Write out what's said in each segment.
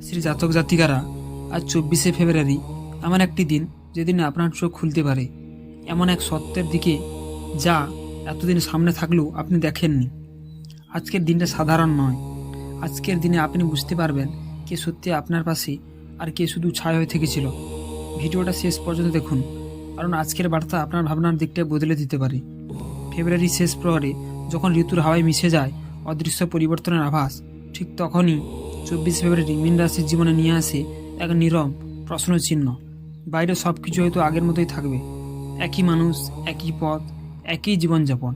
শ্রী জাতক জাতিকারা, আজ 24শে ফেব্রুয়ারি এমন একটি দিন যেদিন আপনার চোখ খুলতে পারে এমন এক সত্যের দিকে যা এতদিন সামনে থাকলেও আপনি দেখেননি। আজকের দিনটা সাধারণ নয়। আজকের দিনে আপনি বুঝতে পারবেন কে সত্যি আপনার পাশে আর কে শুধু ছায়া হয়ে থেকেছিল। ভিডিওটা শেষ পর্যন্ত দেখুন, কারণ আজকের বার্তা আপনার ভাবনার দিকটা বদলে দিতে পারে। ফেব্রুয়ারির শেষ প্রহরে যখন ঋতুর হাওয়ায় মিশে যায় অদৃশ্য পরিবর্তনের আভাস, ঠিক তখনই 24শে ফেব্রুয়ারি মীন রাশির জীবনে নিয়ে আসে এক নীরব প্রশ্ন চিহ্ন। বাইরে সব কিছু হয়তো আগের মতোই থাকবে, একই মানুষ, একই পথ, একই জীবনযাপন,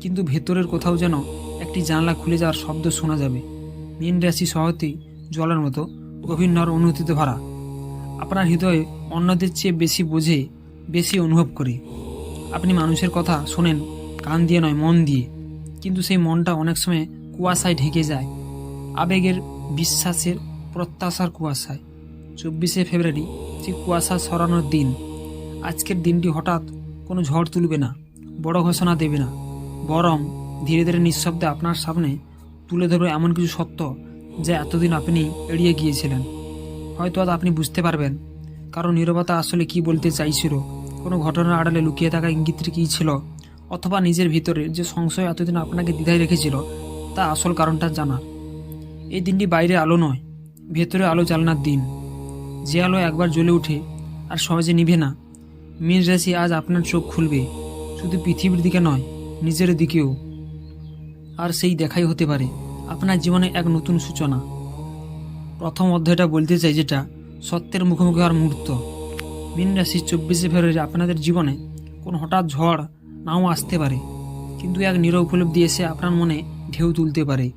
কিন্তু ভেতরের কোথাও যেন একটি জানলা খুলে যাওয়ার শব্দ শোনা যাবে। মীন রাশি সহজেই জলের মতো গভীর নর অনুভূতিতে ভরা। আপনার হৃদয়ে অন্যদের চেয়ে বেশি বোঝে, বেশি অনুভব করে। আপনি মানুষের কথা শোনেন কান দিয়ে নয়, মন দিয়ে, কিন্তু সেই মনটা অনেক সময় কুয়াশায় ঢেকে যায়, আবেগের, বিশ্বাসের, প্রত্যাশার কুয়াশায়। 24শে ফেব্রুয়ারি সেই কুয়াশা সরানোর দিন। আজকের দিনটি হঠাৎ কোনো ঝড় তুলবে না, বড় ঘোষণা দেবে না, বরং ধীরে ধীরে নিঃশব্দে আপনার সামনে তুলে ধরবে এমন কিছু সত্য যা এতদিন আপনি এড়িয়ে গিয়েছিলেন। হয়তো আজ আপনি বুঝতে পারবেন কারণ নীরবতা আসলে কি বলতে চাইছিল, কোনো ঘটনার আড়ালে লুকিয়ে থাকা ইঙ্গিতটি কী ছিল, অথবা নিজের ভিতরে যে সংশয় এতদিন আপনাকে দ্বিধায় রেখেছিল তা আসল কারণটা জানার। এই দিনটি বাইরে আলো নয়, ভেতরে আলো জ্বালানোর দিন। যে আলো একবার জ্বলে ওঠে আর সহজে নিভে না। মীন রাশি আজ আপনার চোখ খুলবে, শুধু পৃথিবীর দিকে নয়, নিজের দিকেও। আর সেই দেখাই হতে পারে আপনার জীবনে এক নতুন সূচনা। প্রথম অধ্যায়টা বলতে চাই, যেটা সত্যের মুখোমুখি হওয়ার মুহূর্ত। মীন রাশির 24শে ফেব্রুয়ারি আপনাদের জীবনে কোনো হঠাৎ ঝড় নাও আসতে পারে, কিন্তু এক নীরব উপলব্ধি এসে আপনার মনে ঢেউ তুলতে পারে।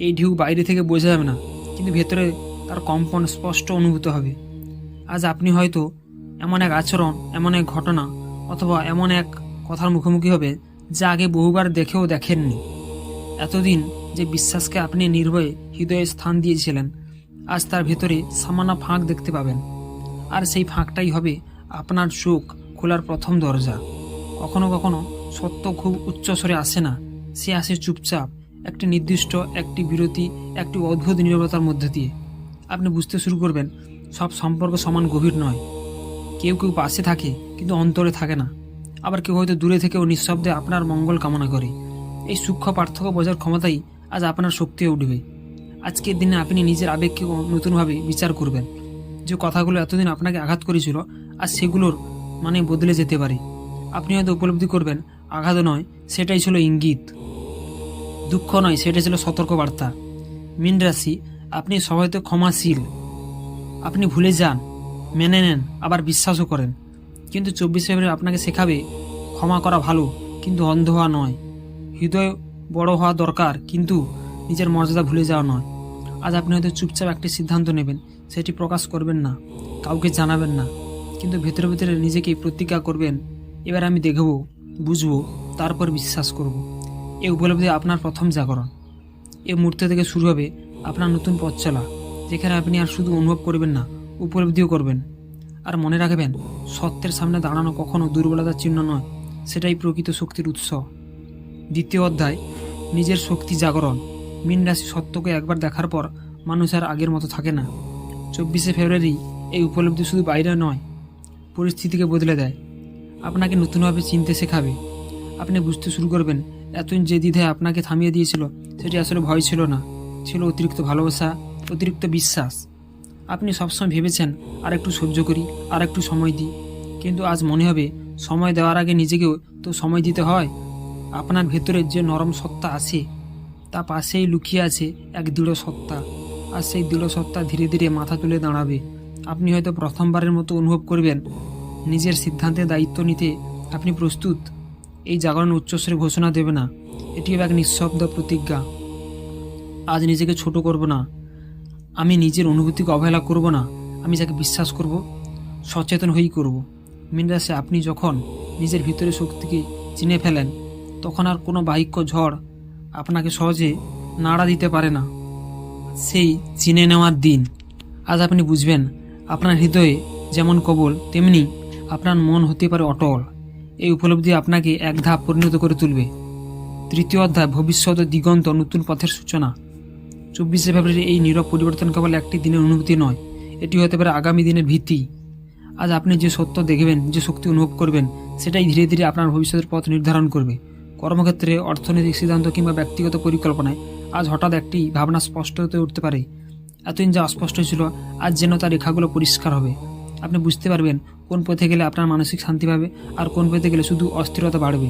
এই ঢেউ বাইরে থেকে বোঝা যাবে না, কিন্তু ভেতরে তার কম্পন স্পষ্ট অনুভূত হবে। আজ আপনি হয়তো এমন এক আচরণ, এমন এক ঘটনা, অথবা এমন এক কথার মুখোমুখি হবে যা আগে বহুবার দেখেও দেখেননি। এতদিন যে বিশ্বাসকে আপনি নির্ভয়ে হৃদয়ে স্থান দিয়েছিলেন, আজ তার ভেতরে সামান্য ফাঁক দেখতে পাবেন। আর সেই ফাঁকটাই হবে আপনার চোখ খোলার প্রথম দরজা। কখনো কখনো সত্য খুব উচ্চস্বরে আসে না, সে আসে চুপচাপ, একটি নির্দিষ্ট, একটি বিরতি, একটি অদ্ভুত নীরবতার মধ্যে দিয়ে। আপনি বুঝতে শুরু করবেন সব সম্পর্ক সমান গভীর নয়। কেউ কেউ পাশে থাকে কিন্তু অন্তরে থাকে না, আবার কেউ হয়তো দূরে থেকেও নিঃশব্দে আপনার মঙ্গল কামনা করে। এই সূক্ষ্ম পার্থক্য বোঝার ক্ষমতাই আজ আপনার শক্তি হয়ে উঠবে। আজকের দিনে আপনি নিজের আবেগকে নতুনভাবে বিচার করবেন। যে কথাগুলো এতদিন আপনাকে আঘাত করেছিল, আর সেগুলোর মানে বদলে যেতে পারে। আপনি হয়তো উপলব্ধি করবেন আঘাত নয়, সেটাই ছিল ইঙ্গিত। দুঃখ নয়, সেটা ছিল সতর্কবার্তা। মীন রাশি, আপনি সবাইতে ক্ষমাশীল। আপনি ভুলে যান, মেনে নেন, আবার বিশ্বাসও করেন। কিন্তু 24শে ফেব্রুয়ারি আপনাকে শেখাবে ক্ষমা করা ভালো, কিন্তু অন্ধ হওয়া নয়। হৃদয় বড় হওয়া দরকার, কিন্তু নিজের মর্যাদা ভুলে যাওয়া নয়। আজ আপনি হয়তো চুপচাপ একটি সিদ্ধান্ত নেবেন, সেটি প্রকাশ করবেন না, কাউকে জানাবেন না, কিন্তু ভেতরে ভেতরে নিজেকেই প্রতিজ্ঞা করবেন, এবার আমি দেখব, বুঝবো, তারপর বিশ্বাস করব। এই উপলব্ধি আপনার প্রথম জাগরণ। এই মুহূর্ত থেকে শুরু হবে আপনার নতুন পথ চলা, যেখানে আপনি আর শুধু অনুভব করবেন না, উপলব্ধিও করবেন। আর মনে রাখবেন, সত্যের সামনে দাঁড়ানো কখনো দুর্বলতার চিহ্ন নয়, সেটাই প্রকৃত শক্তির উৎস। দ্বিতীয় অধ্যায়, নিজের শক্তি জাগরণ। মীন রাশি, সত্যকে একবার দেখার পর মানুষ আর আগের মতো থাকে না। 24শে ফেব্রুয়ারি এই উপলব্ধি শুধু বাইরে নয়, পরিস্থিতিকে বদলে দেয়। আপনাকে নতুনভাবে চিনতে শেখাবে। আপনি বুঝতে শুরু করবেন এতদিন যে দ্বিধায় আপনাকে থামিয়ে দিয়েছিল, সেটি আসলে ভয় ছিল না, ছিল অতিরিক্ত ভালোবাসা, অতিরিক্ত বিশ্বাস। আপনি সবসময় ভেবেছেন আর একটু সহ্য করি, আর একটু সময় দিই, কিন্তু আজ মনে হবে সময় দেওয়ার আগে নিজেকেও তো সময় দিতে হয়। আপনার ভেতরে যে নরম সত্তা আছে, তা পাশেই লুকিয়ে আছে এক দৃঢ় সত্তা, আর সেই দৃঢ় সত্তা ধীরে ধীরে মাথা তুলে দাঁড়াবে। আপনি হয়তো প্রথমবারের মতো অনুভব করবেন নিজের সিদ্ধান্তের দায়িত্ব নিতে আপনি প্রস্তুত। এই জাগরণ উচ্চস্বরে ঘোষণা দেবে না, এটি এক নিঃশব্দ প্রতিজ্ঞা। আজ নিজেকে ছোট করব না, আমি নিজের অনুভূতিকে অবহেলা করব না, আমি যাকে বিশ্বাস করব, সচেতন হয়েই করব। মীন রাশি, আপনি যখন নিজের ভিতরে শক্তিকে চিনে ফেলেন, তখন আর কোনো বাহ্য ঝড় আপনাকে সহজে নাড়া দিতে পারে না। সেই চিনে নেওয়ার দিন। আজ আপনি বুঝবেন আপনার হৃদয়ে যেমন কবল, তেমনি আপনার মন হতে পারে অটল। এই উপলব্ধি আপনাকে এক ধাপ পরিণত করে তুলবে। তৃতীয় অধ্যায়, ভবিষ্যৎ দিগন্ত, নতুন পথের সূচনা। 24শে ফেব্রুয়ারি এই নীরব পরিবর্তন কেবল একটি দিনের অনুভূতি নয়, এটি হতে পারে আগামী দিনের ভিত্তি। আজ আপনি যে সত্য দেখবেন, যে শক্তি অনুভব করবেন, সেটাই ধীরে ধীরে আপনার ভবিষ্যতের পথ নির্ধারণ করবে। কর্মক্ষেত্রে, অর্থনৈতিক সিদ্ধান্ত কিংবা ব্যক্তিগত পরিকল্পনায় আজ হঠাৎ একটি ভাবনা স্পষ্ট হতে উঠতে পারে। এতদিন যা অস্পষ্ট ছিল, আজ যেন তার রেখাগুলো পরিষ্কার হবে। আপনি বুঝতে পারবেন কোন পথে গেলে আপনার মানসিক শান্তি পাবে আর কোন পথে গেলে শুধু অস্থিরতা বাড়বে।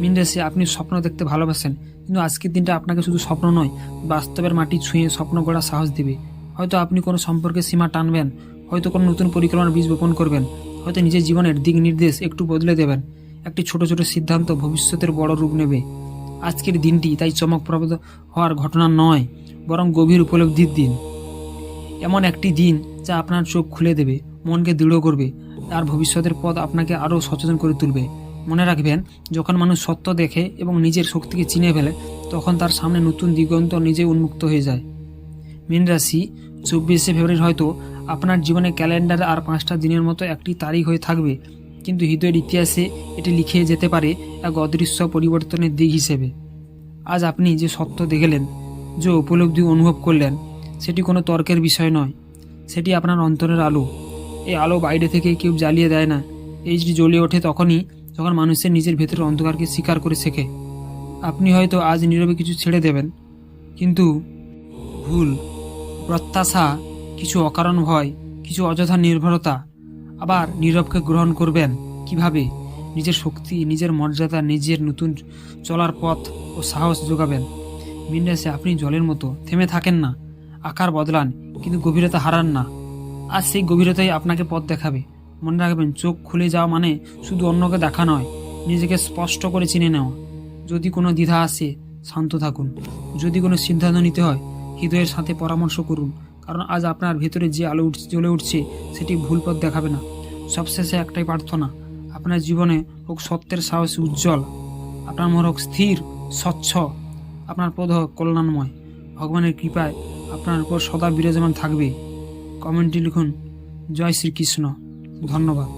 মীন রাশি, আপনি স্বপ্ন দেখতে ভালোবাসেন, কিন্তু আজকের দিনটা আপনাকে শুধু স্বপ্ন নয়, বাস্তবের মাটি ছুঁয়ে স্বপ্ন গড়ার সাহস দেবে। হয়তো আপনি কোনো সম্পর্কের সীমা টানবেন, হয়তো কোনো নতুন পরিকল্পনার বীজ বপন করবেন, হয়তো নিজের জীবনের দিক নির্দেশ একটু বদলে দেবেন। একটি ছোট ছোট সিদ্ধান্ত ভবিষ্যতের বড় রূপ নেবে। আজকের দিনটি তাই চমকপ্রদ হওয়ার ঘটনা নয়, বরং গভীর উপলব্ধির দিন। এমন একটি দিন যা আপনার চোখ খুলে দেবে, মনকে দৃঢ় করবে আর ভবিষ্যতের পথ আপনাকে আরও সচেতন করে তুলবে। মনে রাখবেন, যখন মানুষ সত্য দেখে এবং নিজের শক্তিকে চিনে ফেলে, তখন তার সামনে নতুন দিগন্ত নিজেই উন্মুক্ত হয়ে যায়। মীন রাশি, 24শে ফেব্রুয়ারি হয়তো আপনার জীবনে ক্যালেন্ডারে আর 5টা দিনের মতো একটি তারিখ হয়ে থাকবে, কিন্তু হৃদয়ের ইতিহাসে এটি লিখে যেতে পারে এক অদৃশ্য পরিবর্তনের দিক হিসেবে। আজ আপনি যে সত্য দেখলেন, যে উপলব্ধি অনুভব করলেন, সেটি কোনো তর্কের বিষয় নয়, সেটি আপনার অন্তরের আলো। এই আলো বাইরে থেকে কেউ জ্বালিয়ে দেয় না, এইটি জ্বলে ওঠে তখনই যখন মানুষের নিজের ভেতরের অন্ধকারকে স্বীকার করে শেখে। আপনি হয়তো আজ নীরবে কিছু ছেড়ে দেবেন, কিন্তু ভুল, প্রত্যাশা, কিছু অকারণ ভয়, কিছু অযথা নির্ভরতা, আবার নীরবকে গ্রহণ করবেন। কিভাবে? নিজের শক্তি, নিজের মর্যাদা, নিজের নতুন চলার পথ ও সাহস যোগাবেন। মীন রাশি, আপনি জলের মতো থেমে থাকেন না, আকার বদলান কিন্তু গভীরতা হারান না। আজ সেই গভীরতাই আপনাকে পথ দেখাবে। মনে রাখবেন, চোখ খুলে যাওয়া মানে শুধু অন্যকে দেখা নয়, নিজেকে স্পষ্ট করে চিনে নেওয়া। যদি কোনো দ্বিধা আসে, শান্ত থাকুন। যদি কোনো সিদ্ধান্ত নিতে হয়, হৃদয়ের সাথে পরামর্শ করুন, কারণ আজ আপনার ভেতরে যে আলো জ্বলে উঠছে, সেটি ভুল পথ দেখাবে না। সবশেষে একটাই প্রার্থনা, আপনার জীবনে হোক সত্যের সাহস উজ্জ্বল, আপনার মন হোক স্থির, স্বচ্ছ, আপনার পথ হোক কল্যাণময়। ভগবানের কৃপায় আপনার উপর সদা বিরাজমান থাকবে। কমেন্টে লিখুন, জয় শ্রীকৃষ্ণ। ধন্যবাদ।